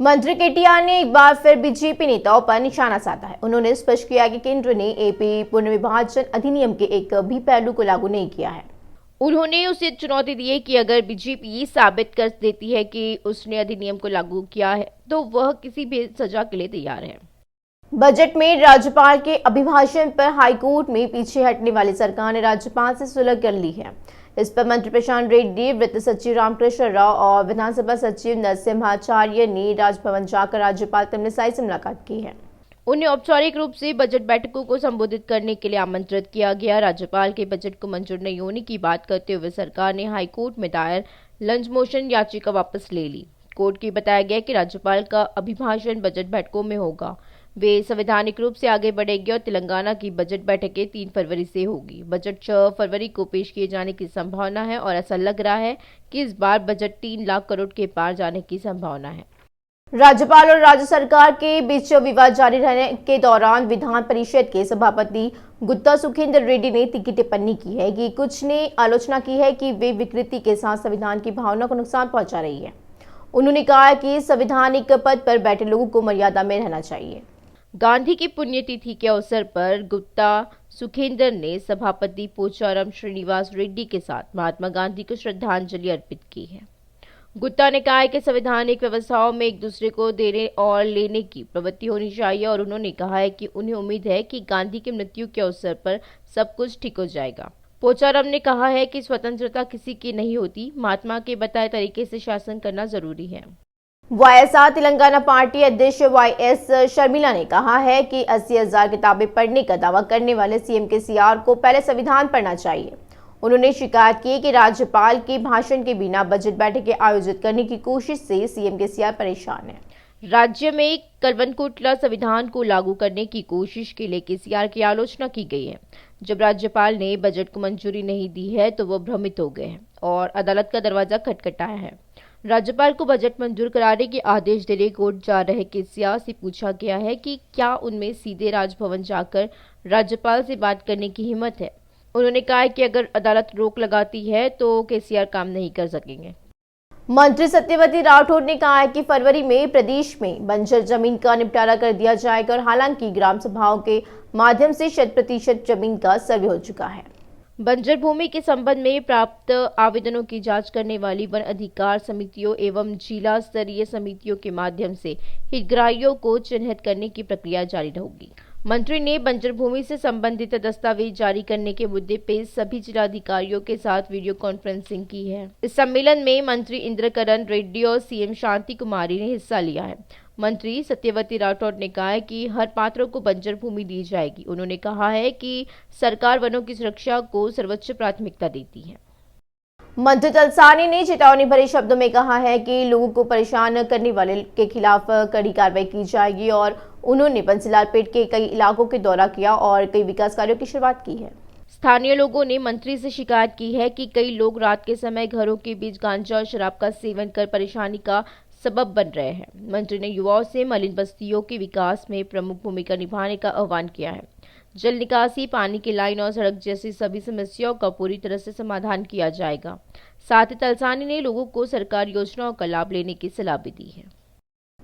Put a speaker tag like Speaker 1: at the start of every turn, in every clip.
Speaker 1: मंत्री केटीआर ने एक बार फिर बीजेपी नेताओं पर निशाना साधा है। उन्होंने स्पष्ट किया कि केंद्र ने एपी पुनर्विभाजन अधिनियम के एक भी पहलू को लागू नहीं किया है।
Speaker 2: उन्होंने उसे चुनौती दी है कि अगर बीजेपी साबित कर देती है कि उसने अधिनियम को लागू किया है तो वह किसी भी सजा के लिए तैयार है।
Speaker 1: बजट में राज्यपाल के अभिभाषण पर हाईकोर्ट में पीछे हटने वाली सरकार ने राज्यपाल से सुलह कर ली है। इस पर मंत्री प्रशांत रेड्डी, वित्त सचिव रामकृष्ण राव और विधानसभा सचिव नरसिम्हाचार्य ने राजभवन जाकर राज्यपाल तमिलिसाई से मुलाकात की है।
Speaker 2: उन्हें औपचारिक रूप से बजट बैठकों को संबोधित करने के लिए आमंत्रित किया गया। राज्यपाल के बजट को मंजूर नहीं होने की बात करते हुए सरकार ने हाईकोर्ट में दायर लंच मोशन याचिका वापस ले ली। कोर्ट की बताया गया कि राज्यपाल का अभिभाषण बजट बैठकों में होगा। वे संवैधानिक रूप से आगे बढ़ेगी और तेलंगाना की बजट बैठकें 3 फरवरी से होगी। बजट 6 फरवरी को पेश किए जाने की संभावना है और ऐसा लग रहा है कि इस बार बजट 3 लाख करोड़ के पार जाने की संभावना है।
Speaker 1: राज्यपाल और राज्य सरकार के बीच विवाद जारी रहने के दौरान विधान परिषद के सभापति गुत्ता सुखेंद्र रेड्डी ने तीखी टिप्पणी की है कि कुछ ने आलोचना की है कि वे विकृति के साथ संविधान की भावना को नुकसान पहुंचा रही है। उन्होंने कहा कि संवैधानिक पद पर बैठे लोगों को मर्यादा में रहना चाहिए।
Speaker 2: गांधी की पुण्यतिथि के अवसर पर गुत्ता सुखेंद्र ने सभापति पोचारम श्रीनिवास रेड्डी के साथ महात्मा गांधी को श्रद्धांजलि अर्पित की है। गुत्ता ने कहा है कि संवैधानिक व्यवस्थाओं में एक दूसरे को देने और लेने की प्रवृत्ति होनी चाहिए और उन्होंने कहा है कि उन्हें उम्मीद है कि गांधी की मृत्यु के अवसर पर सब कुछ ठीक हो जाएगा। पोचारम ने कहा है कि स्वतंत्रता किसी की नहीं होती, महात्मा के बताए तरीके से शासन करना जरूरी है।
Speaker 1: वाईएसआर तेलंगाना पार्टी अध्यक्ष वाईएस शर्मिला ने कहा है कि 80,000 किताबें पढ़ने का दावा करने वाले सीएम केसीआर को पहले संविधान पढ़ना चाहिए। उन्होंने शिकायत की कि राज्यपाल के भाषण के बिना बजट बैठकें आयोजित करने की कोशिश से सीएम केसीआर परेशान है।
Speaker 2: राज्य में कलवनकुटला संविधान को लागू करने की कोशिश के लिए केसीआर की आलोचना की गई है। जब राज्यपाल ने बजट को मंजूरी नहीं दी है तो वो भ्रमित हो गए हैं और अदालत का दरवाजा खटखटाया है। राज्यपाल को बजट मंजूर कराने के आदेश देने कोर्ट जा रहे केसीआर से पूछा गया है कि क्या उनमें सीधे राजभवन जाकर राज्यपाल से बात करने की हिम्मत है। उन्होंने कहा कि अगर अदालत रोक लगाती है तो केसीआर काम नहीं कर सकेंगे।
Speaker 1: मंत्री सत्यवती राठौर ने कहा है कि फरवरी में प्रदेश में बंजर जमीन का निपटारा कर दिया जाएगा और हालांकि ग्राम सभाओं के माध्यम से 100% जमीन का सर्वे हो चुका है।
Speaker 2: बंजर भूमि के संबंध में प्राप्त आवेदनों की जांच करने वाली वन अधिकार समितियों एवं जिला स्तरीय समितियों के माध्यम से हितग्राहियों को चिन्हित करने की प्रक्रिया जारी रहेगी। मंत्री ने बंजर भूमि से संबंधित दस्तावेज जारी करने के मुद्दे पे सभी जिलाधिकारियों के साथ वीडियो कॉन्फ्रेंसिंग की है। इस सम्मेलन में मंत्री इंद्रकरण रेड्डी और सीएम शांति कुमारी ने हिस्सा लिया है। मंत्री सत्यवती राठौर ने कहा है कि हर पात्र को बंजर भूमि दी जाएगी। उन्होंने कहा है कि सरकार वनों की सुरक्षा को सर्वोच्च प्राथमिकता देती है।
Speaker 1: मंत्री तलसानी ने चेतावनी भरे शब्दों में कहा है कि लोगों को परेशान करने वाले के खिलाफ कड़ी कार्रवाई की जाएगी और उन्होंने बंसीलालपेट के कई इलाकों के दौरा किया और कई विकास कार्यों की शुरुआत की है।
Speaker 2: स्थानीय लोगों ने मंत्री से शिकायत की है कि कई लोग रात के समय घरों के बीच गांजा और शराब का सेवन कर परेशानी का सबब बन रहे हैं। मंत्री ने युवाओं से मलिन बस्तियों के विकास में प्रमुख भूमिका निभाने का आह्वान किया है। जल निकासी, पानी की लाइन और सड़क जैसी सभी समस्याओं का पूरी तरह से समाधान किया जाएगा। साथ ही तलसानी ने लोगों को सरकारी योजनाओं का लाभ लेने की सलाह भी दी है।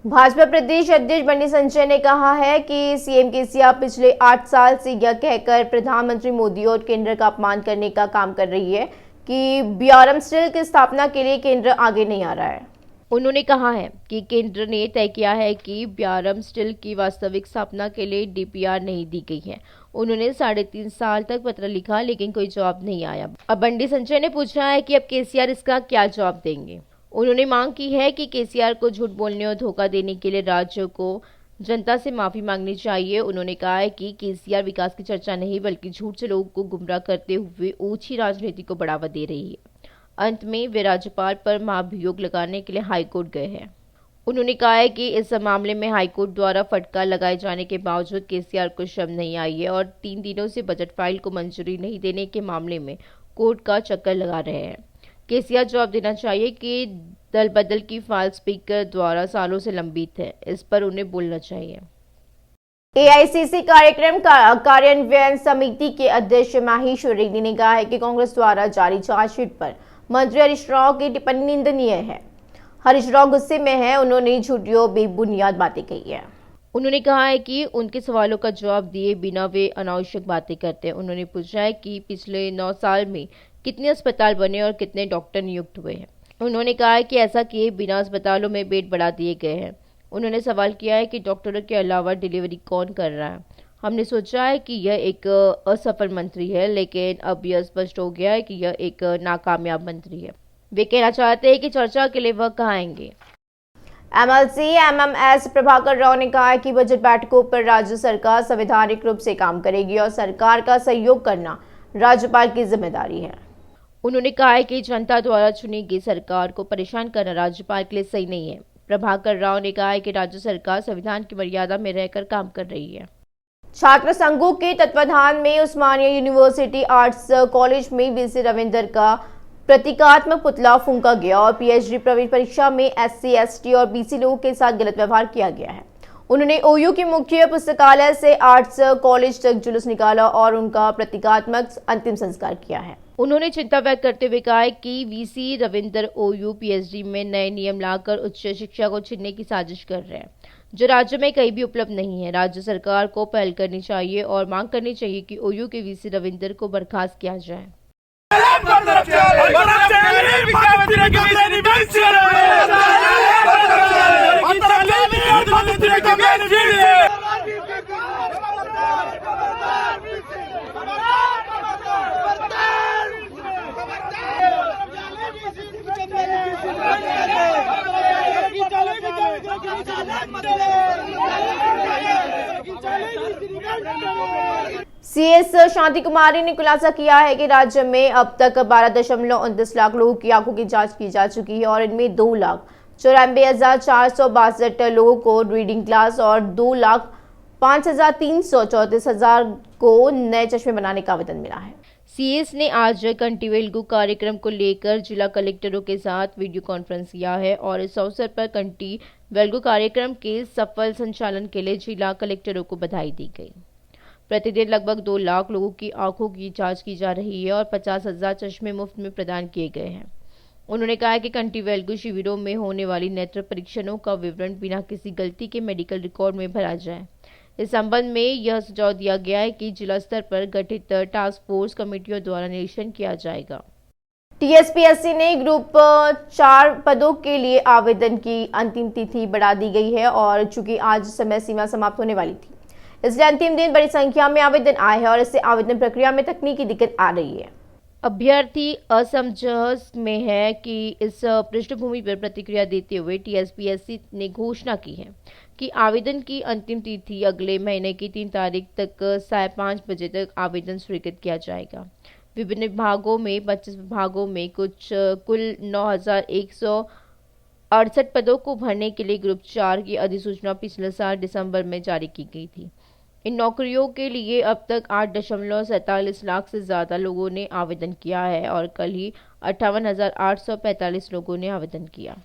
Speaker 1: भाजपा प्रदेश अध्यक्ष बंडी संजय ने कहा है कि सीएम केसीआर पिछले 8 साल से यह कहकर प्रधानमंत्री मोदी और केंद्र का अपमान करने का काम कर रही है कि बीआरएम स्टील की स्थापना के लिए केंद्र आगे नहीं आ रहा है।
Speaker 2: उन्होंने कहा है कि केंद्र ने तय किया है कि बीआरएम स्टील की वास्तविक स्थापना के लिए डीपीआर नहीं दी गई है। उन्होंने 3.5 साल तक पत्र लिखा लेकिन कोई जवाब नहीं आया। अब बंडी संजय ने पूछा है कि अब केसीआर इसका क्या जवाब देंगे। उन्होंने मांग की है कि केसीआर को झूठ बोलने और धोखा देने के लिए राज्य को जनता से माफी मांगनी चाहिए। उन्होंने कहा है कि केसीआर विकास की चर्चा नहीं बल्कि झूठ से लोगों को गुमराह करते हुए ओछी राजनीति को बढ़ावा दे रही है। अंत में वे राज्यपाल पर महाभियोग लगाने के लिए हाईकोर्ट गए हैं। उन्होंने कहा है कि इस मामले में हाईकोर्ट द्वारा फटकार लगाए जाने के बावजूद केसीआर को शर्म नहीं आई है और 3 दिनों से बजट फाइल को मंजूरी नहीं देने के मामले में कोर्ट का चक्कर लगा रहे हैं। केसीआर जवाब देना चाहिए कि दल बदल की फाइल स्पीकर द्वारा सालों से लंबित है, इस पर उन्हें बोलना चाहिए।
Speaker 1: एआईसीसी कार्यक्रम कार्यान्वयन समिति के अध्यक्ष माहेश्वर रेड्डी ने कहा है कि कांग्रेस द्वारा जारी चार्जशीट पर मंत्री हरीश राव की टिप्पणी निंदनीय है। हरीश राव गुस्से में हैं, उन्होंने झूठी और बेबुनियाद बातें कही है।
Speaker 2: उन्होंने कहा है कि उनके सवालों का जवाब दिए बिना वे अनावश्यक बातें करते हैं। उन्होंने पूछा है कि पिछले 9 साल में कितने अस्पताल बने और कितने डॉक्टर नियुक्त हुए हैं। उन्होंने कहा है कि ऐसा किए बिना अस्पतालों में बेड बढ़ा दिए गए हैं। उन्होंने सवाल किया है कि डॉक्टरों के अलावा डिलीवरी कौन कर रहा है। हमने सोचा है कि यह एक असफल मंत्री है, लेकिन अब यह स्पष्ट हो गया है कि यह एक नाकामयाब मंत्री है। वे कहना चाहते हैं कि चर्चा के लिए वह कहाँ आएंगे।
Speaker 1: एमएलसी एमएमएस प्रभाकर राव ने कहा है कि बजट बैठकों पर राज्य सरकार संवैधानिक रूप से काम करेगी और सरकार का सहयोग करना राज्यपाल की जिम्मेदारी है।
Speaker 2: उन्होंने कहा है कि जनता द्वारा चुनी गई सरकार को परेशान करना राज्यपाल के लिए सही नहीं है। प्रभाकर राव ने कहा है कि राज्य सरकार संविधान की मर्यादा में रहकर काम कर रही है।
Speaker 1: छात्र संघों के तत्वाधान में उस्मानिया यूनिवर्सिटी आर्ट्स कॉलेज में वीसी रविंदर का प्रतीकात्मक पुतला फूंका गया और पीएचडी प्रवेश परीक्षा में एससी, एसटी और बीसी लोगों के साथ गलत व्यवहार किया गया है। उन्होंने ओयू के मुख्य पुस्तकालय से आर्ट्स कॉलेज तक जुलूस निकाला और उनका प्रतीकात्मक अंतिम संस्कार किया है।
Speaker 2: उन्होंने चिंता व्यक्त करते हुए कहा है कि वीसी रविंदर ओयू पीएचडी में नए नियम लाकर उच्च शिक्षा को छीनने की साजिश कर रहे हैं, जो राज्य में कहीं भी उपलब्ध नहीं है। राज्य सरकार को पहल करनी चाहिए और मांग करनी चाहिए कि ओयू के वीसी रविंदर को बर्खास्त किया जाए।
Speaker 1: सीएस शांति कुमारी ने खुलासा किया है कि राज्य में अब तक 12.29 लाख लोगों की आंखों की जांच की जा चुकी है और इनमें 2,94,462 लोगों को रीडिंग ग्लास और 2,05,334 को नए चश्मे बनाने का आवेदन मिला है।
Speaker 2: सीएस ने आज कंटी वेलगु कार्यक्रम को लेकर जिला कलेक्टरों के साथ वीडियो कॉन्फ्रेंस किया है और इस अवसर पर कंटी वेलगु कार्यक्रम के सफल संचालन के लिए जिला कलेक्टरों को बधाई दी गई। प्रतिदिन लगभग 2 लाख लोगों की आंखों की जांच की जा रही है और 50,000 चश्मे मुफ्त में प्रदान किए गए हैं। उन्होंने कहा कि कंटी वेलगु शिविरों में होने वाली नेत्र परीक्षणों का विवरण बिना किसी गलती के मेडिकल रिकॉर्ड में भरा जाए। इस संबंध में यह सुझाव दिया गया है कि जिला स्तर पर गठित टास्क फोर्स कमेटियों द्वारा निरीक्षण किया जाएगा।
Speaker 1: टीएसपीएससी ने ग्रुप 4 पदों के लिए आवेदन की अंतिम तिथि बढ़ा दी गई है और चूंकि आज समय सीमा समाप्त होने वाली थी, इसलिए अंतिम दिन बड़ी संख्या में आवेदन आए हैं और इससे आवेदन प्रक्रिया में तकनीकी दिक्कत आ रही है।
Speaker 2: अभ्यर्थी असमंजस में है कि इस पृष्ठभूमि पर प्रतिक्रिया देते हुए टीएसपीएससी ने घोषणा की है कि आवेदन की अंतिम तिथि अगले महीने की 3 तारीख तक 5:30 बजे तक आवेदन स्वीकृत किया जाएगा। विभिन्न विभागों में 25 विभागों में कुल 9,168 पदों को भरने के लिए ग्रुप 4 की अधिसूचना पिछले साल दिसंबर में जारी की गई थी। इन नौकरियों के लिए अब तक 8.47 लाख से ज्यादा लोगों ने आवेदन किया है और कल ही 58,845 लोगों ने आवेदन किया।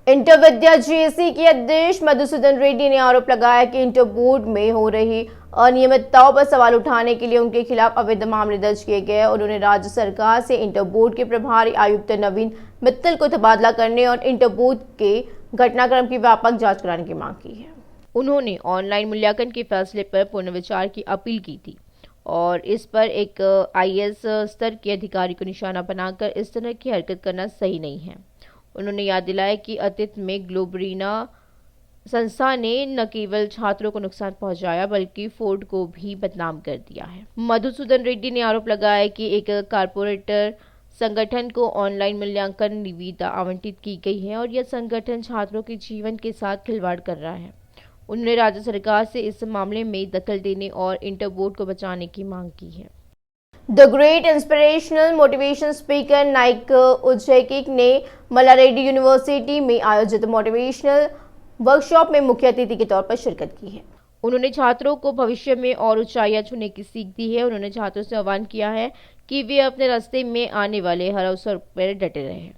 Speaker 1: इंटर विद्या जेएसी के अध्यक्ष मधुसूदन रेड्डी ने आरोप लगाया कि इंटर बोर्ड में हो रही अनियमितताओं पर सवाल उठाने के लिए उनके खिलाफ अवैध मामले दर्ज किए गए। उन्होंने राज्य सरकार से इंटर बोर्ड के प्रभारी आयुक्त नवीन मित्तल को तबादला करने और इंटर बोर्ड के घटनाक्रम की व्यापक जांच कराने की मांग की है।
Speaker 2: उन्होंने ऑनलाइन मूल्यांकन के फैसले पर पुनर्विचार की अपील की थी और इस पर एक आईएएस स्तर के अधिकारी को निशाना बनाकर इस तरह की हरकत करना सही नहीं है। उन्होंने याद दिलाया कि अतीत में ग्लोबरीना संस्था ने न केवल छात्रों को नुकसान पहुंचाया बल्कि फोर्ड को भी बदनाम कर दिया है। मधुसूदन रेड्डी ने आरोप लगाया कि एक कारपोरेटर संगठन को ऑनलाइन मूल्यांकन निविदा आवंटित की गई है और यह संगठन छात्रों के जीवन के साथ खिलवाड़ कर रहा है। उन्होंने राज्य सरकार से इस मामले में दखल देने और इंटर बोर्ड को बचाने की मांग की है।
Speaker 1: The great inspirational motivation speaker Naik उज्जैकिक ने मल्लारेड्डी यूनिवर्सिटी में आयोजित मोटिवेशनल वर्कशॉप में मुख्य अतिथि के तौर पर शिरकत की है।
Speaker 2: उन्होंने छात्रों को भविष्य में और ऊंचाइयां छूने की सीख दी है। उन्होंने छात्रों से आह्वान किया है कि वे अपने रास्ते में आने वाले हर अवसर पर डटे रहें।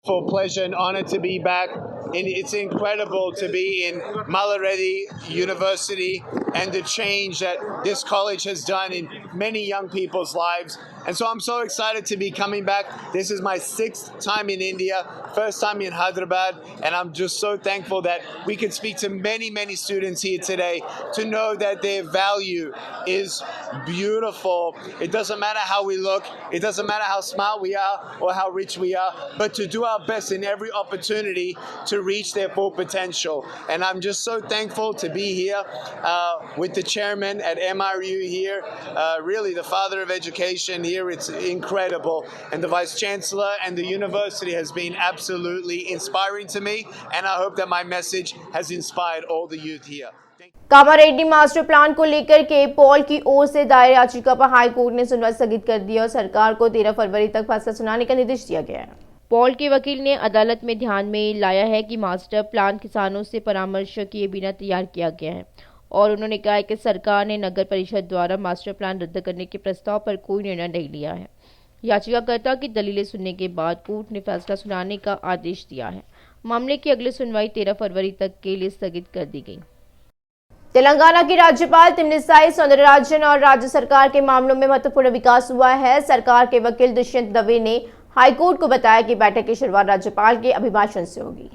Speaker 3: Full pleasure and honor to be back, and it's incredible to be in Malla-Reddy University and the change that this college has done in many young people's lives. And so I'm so excited to be coming back. This is my 6th time in India, first time in Hyderabad, and I'm just so thankful that we could speak to many, many students here today to know that their value is beautiful. It doesn't matter how we look, it doesn't matter how smart we are or how rich we are, but to do our best in every opportunity to reach their full potential. And I'm just so thankful to be here with the chairman at MRU here, really the father of education here. It's incredible. And the vice chancellor and the university has been absolutely inspiring to me, and I hope that my message has inspired all the youth here.
Speaker 1: Kamareddy master plan को लेकर के Paul की ओर से दायर याचिका पर high court ने सुनवाई स्थगित कर दी और सरकार को 13 फरवरी तक फैसला सुनाने का निर्देश दिया गया है।
Speaker 2: पॉल के वकील ने अदालत में ध्यान में लाया है कि मास्टर प्लान किसानों से परामर्श किए बिना तैयार किया गया है और उन्होंने कहा है कि सरकार ने नगर परिषद द्वारा मास्टर प्लान रद्द करने के प्रस्ताव पर कोई निर्णय नहीं लिया है। याचिकाकर्ता की दलीलें सुनने के बाद कोर्ट ने फैसला सुनाने का आदेश दिया है। मामले की अगली सुनवाई 13 फरवरी तक के लिए स्थगित कर दी गई।
Speaker 1: तेलंगाना की राज्यपाल तमिलिसाई सौंदरराजन और राज्य सरकार के मामलों में महत्वपूर्ण विकास हुआ है। सरकार के वकील दुष्यंत दवे ने हाईकोर्ट को बताया कि बैठक की शुरुआत राज्यपाल के अभिभाषण से होगी।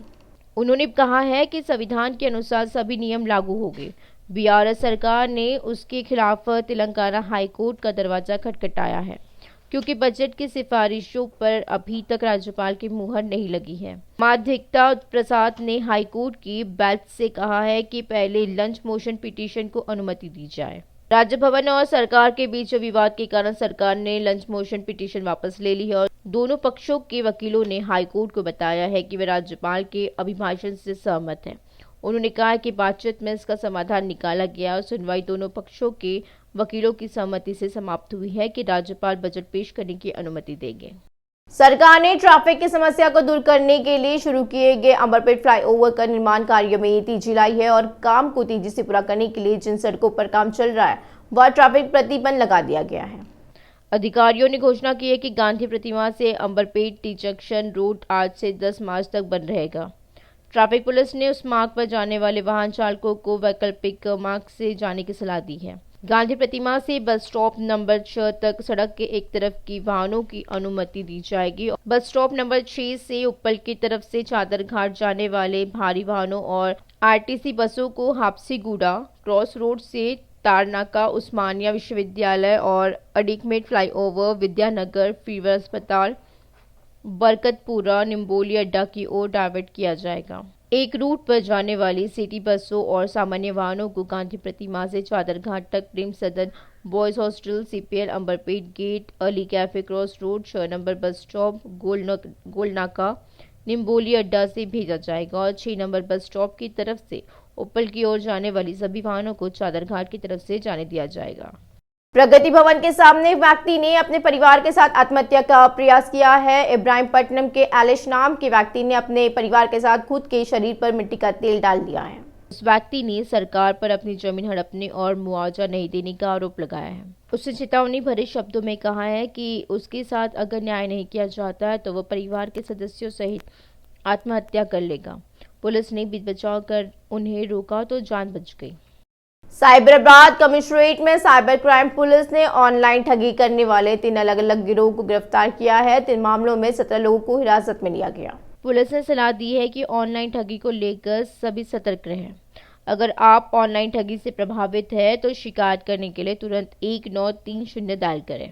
Speaker 2: उन्होंने कहा है कि संविधान के अनुसार सभी नियम लागू होंगे। बीआरएस सरकार ने उसके खिलाफ तेलंगाना हाईकोर्ट का दरवाजा खटखटाया है क्योंकि बजट की सिफारिशों पर अभी तक राज्यपाल की मुहर नहीं लगी है। माध्यिकता प्रसाद ने हाईकोर्ट की बेंच से कहा है कि पहले लंच मोशन पिटीशन को अनुमति दी जाए। राज्य भवन और सरकार के बीच विवाद के कारण सरकार ने लंच मोशन पिटीशन वापस ले ली है और दोनों पक्षों के वकीलों ने हाईकोर्ट को बताया है कि वे राज्यपाल के अभिभाषण से सहमत हैं। उन्होंने कहा कि बातचीत में इसका समाधान निकाला गया और सुनवाई दोनों पक्षों के वकीलों की सहमति से समाप्त हुई है कि राज्यपाल बजट पेश करने की अनुमति देंगे।
Speaker 1: सरकार ने ट्रैफिक की समस्या को दूर करने के लिए शुरू किए गए अंबरपेट फ्लाईओवर का निर्माण कार्य में तेजी लाई है और काम को तेजी से पूरा करने के लिए जिन सड़कों पर काम चल रहा है वह ट्रैफिक प्रतिबंध लगा दिया गया है।
Speaker 2: अधिकारियों ने घोषणा की है कि गांधी प्रतिमा से अंबरपेट टी जंक्शन रोड आज से 10 मार्च तक बंद रहेगा। ट्रैफिक पुलिस ने उस मार्ग पर जाने वाले वाहन चालकों को वैकल्पिक मार्ग से जाने की सलाह दी है। गांधी प्रतिमा से बस स्टॉप नंबर 6 तक सड़क के एक तरफ की वाहनों की अनुमति दी जाएगी। बस स्टॉप नंबर 6 से उप्पल की तरफ से चादर घाट जाने वाले भारी वाहनों और आरटीसी बसों को हापसीगुड़ा क्रॉस रोड से तारनाका, उस्मानिया विश्वविद्यालय और अडिकमेट फ्लाईओवर, विद्यानगर, फीवर अस्पताल, बरकतपुरा, निम्बोली अड्डा की ओर डाइवर्ट किया जाएगा। एक रूट पर जाने वाली सिटी बसों और सामान्य वाहनों को गांधी प्रतिमा से चादरघाट तक, Prem Sadan, boys hostel, CPL, Amberpet gate, Ali cafe cross road, 6 number bus stop, Golnaka, Nimboli Adda से भेजा जाएगा और 6 नंबर बस स्टॉप की तरफ से उप्पल की ओर जाने वाली सभी वाहनों को चादरघाट की तरफ से जाने दिया जाएगा।
Speaker 1: प्रगति भवन के सामने व्यक्ति ने अपने परिवार के साथ आत्महत्या का प्रयास किया है। इब्राहिमपट्टनम के एलिश नाम के व्यक्ति ने अपने परिवार के साथ खुद के शरीर पर मिट्टी का तेल डाल दिया है।
Speaker 2: उस व्यक्ति ने सरकार पर अपनी जमीन हड़पने और मुआवजा नहीं देने का आरोप लगाया है। उसने चेतावनी भरे शब्दों में कहा है कि उसके साथ अगर न्याय नहीं किया जाता है तो वह परिवार के सदस्यों सहित आत्महत्या कर लेगा। पुलिस ने बीच बचाव कर उन्हें रोका तो जान बच गई।
Speaker 1: साइबराबाद कमिश्नरेट में साइबर क्राइम पुलिस ने ऑनलाइन ठगी करने वाले 3 अलग अलग गिरोह को गिरफ्तार किया है। 3 मामलों में 17 लोगों को हिरासत में लिया गया।
Speaker 2: पुलिस ने सलाह दी है कि ऑनलाइन ठगी को लेकर सभी सतर्क रहें। अगर आप ऑनलाइन ठगी से प्रभावित हैं तो शिकायत करने के लिए तुरंत 1930 डायल करें।